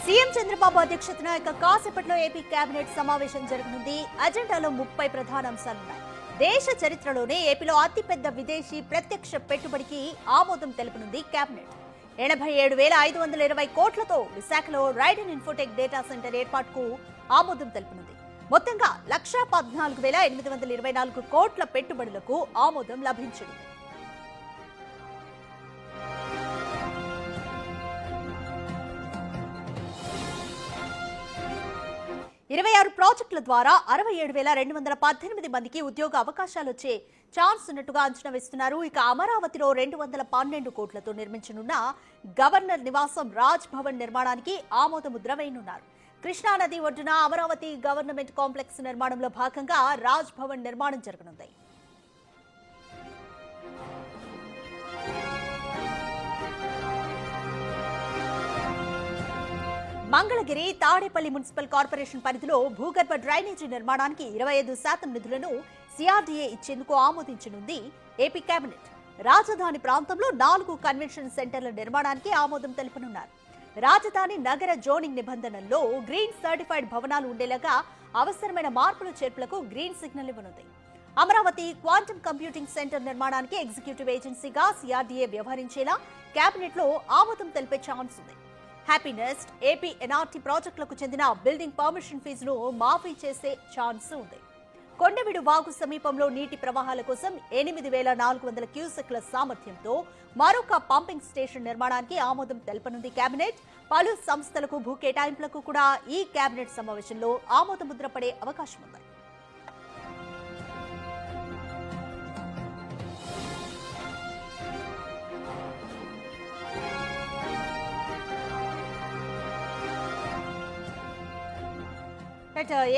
CM Chandrababu అధ్యక్షతన కాసేపట్లో AP cabinet సమావేశం జరగనుంది. అజెండాలో 30 ప్రధాన అంశాలున్నాయి. దేశ చరిత్రలోనే ఏపీలో అతిపెద్ద విదేశీ ప్రత్యక్ష పెట్టుబడికి ఆమోదం తెలుపనుంది కేబినెట్. 87,520 కోట్లతో విశాఖలో రైడెన్ ఇన్ఫోటెక్ డేటా సెంటర్ ఏర్పాటుకు ఆమోదం తెలుపనుంది. మొత్తంగా 1,14,824 కోట్ల పెట్టుబడులకు ఆమోదం లభించింది. 26 ప్రాజెక్టుల ద్వారా 67,218 మందికి ఉద్యోగ అవకాశాలు వచ్చే ఛాన్స్ ఉన్నట్టుగా అంచనా వేస్తున్నారు. ఇక అమరావతిలో 212 కోట్లతో నిర్మించనున్న గవర్నర్ నివాసం రాజ్ భవన్ నిర్మాణానికి ఆమోద ముద్ర వేయనున్నారు. కృష్ణానది ఒడ్డున అమరావతి గవర్నమెంట్ కాంప్లెక్స్ నిర్మాణంలో భాగంగా రాజ్ భవన్ నిర్మాణం జరగనుంది. మంగళగిరి తాడేపల్లి మున్సిపల్ కార్పొరేషన్ పరిధిలో భూగర్భ డ్రైనేజీ నిర్మాణానికి 25% నిధులను సిఆర్డీఏ ఇచ్చేందుకు ఆమోదించనుంది ఏపీ కేబినెట్. రాజధాని ప్రాంతంలో 4 కన్వెన్షన్ సెంటర్ల నిర్మాణానికి ఆమోదం తెలుపనున్నారు. రాజధాని నగర జోనింగ్ నిబంధనల్లో గ్రీన్ సర్టిఫైడ్ భవనాలు ఉండేలాగా అవసరమైన మార్పులు చేర్పులకు గ్రీన్ సిగ్నల్ ఇవ్వనుంది. అమరావతి క్వాంటమ్ కంప్యూటింగ్ సెంటర్ నిర్మాణానికి ఎగ్జిక్యూటివ్ ఏజెన్సీగా సిఆర్డీఏ వ్యవహరించేలా కేబినెట్ లో ఆమోదం తెలిపే ఛాన్స్ ఉంది. హ్యాపీనెస్ట్, ఏపీ ఎన్ఆర్టీ ప్రాజెక్టులకు చెందిన బిల్డింగ్ పర్మిషన్ ఫీజును మాఫీ చేసే ఛాన్స్ ఉంది. కొండవీడు వాగు సమీపంలో నీటి ప్రవాహాల కోసం 8,400 క్యూసెక్ల సామర్థ్యంతో మరొక పంపింగ్ స్టేషన్ నిర్మాణానికి ఆమోదం తెలపనుంది కేబినెట్. పలు సంస్థలకు భూ కేటాయింపులకు కూడా ఈ కేబినెట్ సమావేశంలో ఆమోద ముద్ర పడే అవకాశం ఉంది.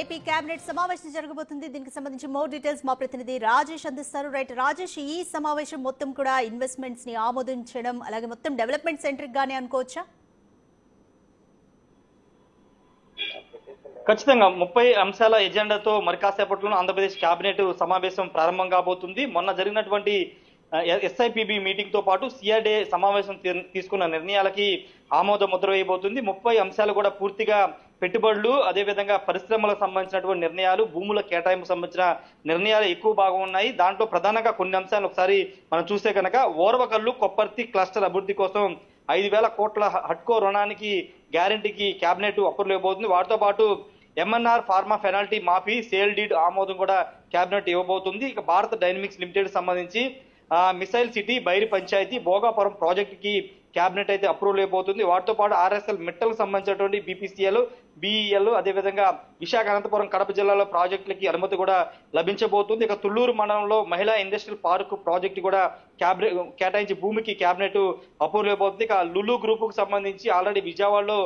ఏపీ కేబినెట్ సమావేశం జరగబోతుంది. దీనికి సంబంధించి మోర్ డీటెయిల్స్ మా ప్రతినిధి రాజేష్ అందిస్తారు. రాజేష్, ఈ సమావేశం మొత్తం కూడా ఇన్వెస్ట్మెంట్స్ ని ఆమోదించడం, అలాగే మొత్తం డెవలప్మెంట్ సెంట్రిక్ గానే అనుకోవచ్చా? ఖచ్చితంగా 30 అంశాల ఎజెండాతో మరి కాసేపట్లో ఆంధ్రప్రదేశ్ కేబినెట్ సమావేశం ప్రారంభం కాబోతుంది. మొన్న జరిగినటువంటి ఎస్ఐపిబి మీటింగ్ తో పాటు సిఆర్డీఏ సమావేశం తీసుకున్న నిర్ణయాలకి ఆమోద ముద్ర వేయబోతుంది. 30 అంశాలు కూడా పూర్తిగా పెట్టుబడులు, అదేవిధంగా పరిశ్రమలకు సంబంధించినటువంటి నిర్ణయాలు, భూముల కేటాయింపు సంబంధించిన నిర్ణయాలు ఎక్కువ భాగం ఉన్నాయి. దాంట్లో ప్రధానంగా కొన్ని అంశాలు ఒకసారి మనం చూస్తే కనుక ఓర్వకల్లు కొప్పర్తి క్లస్టర్ అభివృద్ధి కోసం 5,000 కోట్ల హడ్కో రుణానికి గ్యారంటీకి కేబినెట్ అప్రూవల్ ఇవ్వబోతుంది. వాటితో పాటు ఎంఎన్ఆర్ ఫార్మా పెనాల్టీ మాఫీ, సేల్ డీడ్ ఆమోదం కూడా కేబినెట్ ఇవ్వబోతుంది. ఇక భారత్ డైనమిక్స్ లిమిటెడ్ సంబంధించి మిసైల్ సిటీ, బైరి పంచాయతీ, భోగాపురం ప్రాజెక్టుకి కేబినెట్ అయితే అప్రూవల్ అయిపోతుంది. వాటితో పాటు ఆర్ఎస్ఎల్ మిట్టలకు సంబంధించినటువంటి బీపీసీఎల్, బీఈఎల్, అదేవిధంగా విశాఖ, అనంతపురం, కడప జిల్లాలో ప్రాజెక్టులకి అనుమతి కూడా లభించబోతుంది. ఇక తుళ్లూరు మండలంలో మహిళా ఇండస్ట్రియల్ పార్క్ ప్రాజెక్టు కూడా కేటాయించి భూమికి కేబినెట్ అప్రూవల్ అయిపోతుంది. ఇక లులు గ్రూప్ కు సంబంధించి ఆల్రెడీ విజయవాడలో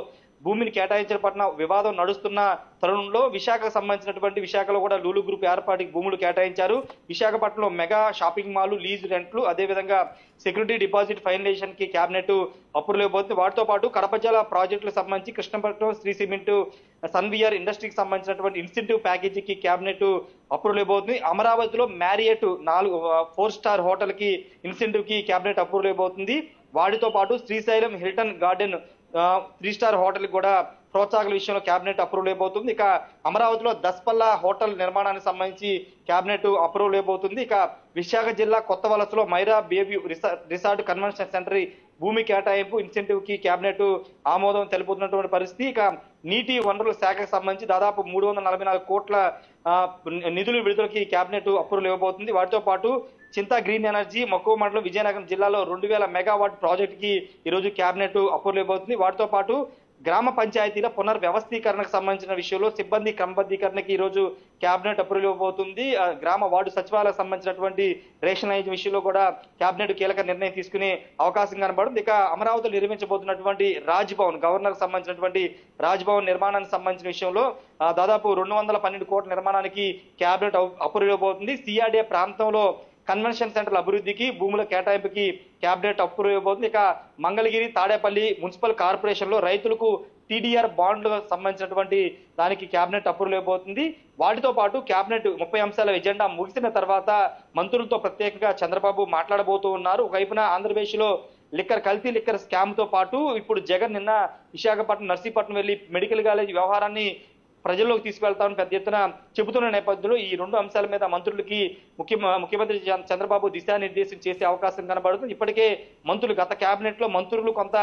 భూమిని కేటాయించిన పట్ల వివాదం నడుస్తున్న తరుణంలో విశాఖకు సంబంధించినటువంటి విశాఖలో కూడా లూలు గ్రూప్ ఏర్పాటుకి భూములు కేటాయించారు. విశాఖపట్నంలో మెగా షాపింగ్ మాల్, లీజ్ రెంట్లు, అదేవిధంగా సెక్యూరిటీ డిపాజిట్ ఫైనలైజేషన్ కి కేబినెట్ అప్రూవల్ ఇవ్వబోతుంది. వాటితో పాటు కడప జిల్లా ప్రాజెక్టులకు సంబంధించి కృష్ణపట్నం శ్రీ సిమెంట్, సన్వియర్ ఇండస్ట్రీకి సంబంధించినటువంటి ఇన్సెంటివ్ ప్యాకేజీకి కేబినెట్ అప్రూవల్ ఇవ్వబోతుంది. అమరావతిలో మ్యారియట్ 4 స్టార్ హోటల్ కి ఇన్సెంటివ్ కి కేబినెట్ అప్రూవల్ ఇవ్వబోతుంది. వాటితో పాటు Srisailam Hilton garden 3 star hotel కూడా ప్రోత్సాహకాల విషయంలో కేబినెట్ అప్రూవల్ అయిపోతుంది. ఇక అమరావతిలో దస్పల్లా హోటల్ నిర్మాణానికి సంబంధించి కేబినెట్ అప్రూవల్ అయిపోతుంది. ఇక విశాఖ జిల్లా కొత్త వలసలో మైరా బేబీ రిసార్ట్ కన్వెన్షన్ సెంటర్ భూమి కేటాయింపు ఇన్సెంటివ్ కి కేబినెట్ ఆమోదం తెలుపుతున్నటువంటి పరిస్థితి. ఇక నీటి వనరుల శాఖకు సంబంధించి దాదాపు 344 కోట్ల నిధులు విడుదలకి కేబినెట్ అప్రూవల్ ఇవ్వబోతుంది. వాటితో పాటు చింతా గ్రీన్ ఎనర్జీ మక్కువ మండలం విజయనగరం జిల్లాలో 2,000 మెగావాట్ ప్రాజెక్ట్ కి ఈరోజు కేబినెట్ అప్రూవల్ ఇవ్వబోతుంది. వాటితో పాటు గ్రామ పంచాయతీల పునర్వ్యవస్థీకరణకు సంబంధించిన విషయంలో సిబ్బంది క్రమబద్ధీకరణకి ఈ రోజు కేబినెట్ అప్రూవల్ ఇవ్వబోతుంది. గ్రామ వార్డు సచివాలయాలకు సంబంధించినటువంటి రేషనైజ్ విషయంలో కూడా కేబినెట్ కీలక నిర్ణయం తీసుకునే అవకాశం కనబడుతుంది. ఇక అమరావతిలో నిర్మించబోతున్నటువంటి రాజ్ భవన్, గవర్నర్ సంబంధించినటువంటి రాజ్ భవన్ నిర్మాణానికి సంబంధించిన విషయంలో దాదాపు 212 కోట్ల నిర్మాణానికి కేబినెట్ అప్రూవల్ ఇవ్వబోతుంది. సిఆర్డీఏ ప్రాంతంలో కన్వెన్షన్ సెంటర్ల అభివృద్ధికి భూముల కేటాయింపుకి కేబినెట్ అప్రూవ్ ఇవ్వబోతుంది. ఇక మంగళగిరి తాడేపల్లి మున్సిపల్ కార్పొరేషన్ లో రైతులకు టీడీఆర్ బాండ్లకు సంబంధించినటువంటి దానికి కేబినెట్ అప్రూవల్ ఇవ్వబోతుంది. వాటితో పాటు కేబినెట్ 30 అంశాల ఎజెండా ముగిసిన తర్వాత మంత్రులతో ప్రత్యేకంగా చంద్రబాబు మాట్లాడబోతూ ఉన్నారు. ఒకవైపున ఆంధ్రప్రదేశ్ లో కల్తీ లిక్కర్ స్కామ్ తో పాటు ఇప్పుడు జగన్ నిన్న విశాఖపట్నం నర్సీపట్నం వెళ్లి మెడికల్ కాలేజ్ వ్యవహారాన్ని ప్రజల్లోకి తీసుకువెళ్తామని పెద్ద ఎత్తున చెబుతున్న నేపథ్యంలో ఈ రెండు అంశాల మీద మంత్రులకి ముఖ్యమంత్రి చంద్రబాబు దిశానిర్దేశం చేసే అవకాశం కనబడుతుంది. ఇప్పటికే మంత్రులు గత కేబినెట్ లో మంత్రులు కొంత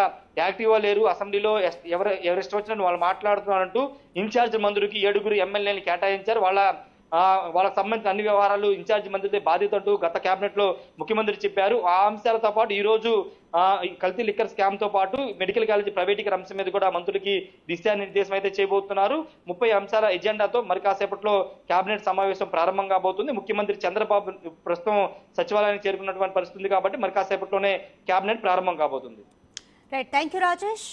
యాక్టివ్గా లేరు, అసెంబ్లీలో ఎవరిష్టం వచ్చినట్టు వాళ్ళు మాట్లాడుతున్నారంటూ ఇన్ఛార్జ్ మంత్రులకి 7 ఎమ్మెల్యేలు కేటాయించారు. వాళ్ళకి సంబంధించిన అన్ని వ్యవహారాలు ఇన్ఛార్జ్ మంత్రులే బాధ్యత అంటూ గత కేబినెట్ లో ముఖ్యమంత్రి చెప్పారు. ఆ అంశాలతో పాటు ఈ రోజు కల్తీ లిక్కర్ స్కామ్ తో పాటు మెడికల్ కాలేజీ ప్రైవేటీకరణ అంశం మీద కూడా మంత్రులకి దిశానిర్దేశం అయితే చేయబోతున్నారు. 30 అంశాల ఎజెండాతో మరి కాసేపట్లో కేబినెట్ సమావేశం ప్రారంభం కాబోతుంది. ముఖ్యమంత్రి చంద్రబాబు ప్రస్తుతం సచివాలయానికి చేరుకున్నటువంటి పరిస్థితి కాబట్టి మరి కాసేపట్లోనే కేబినెట్ ప్రారంభం కాబోతుంది. Right, thank you Rajesh.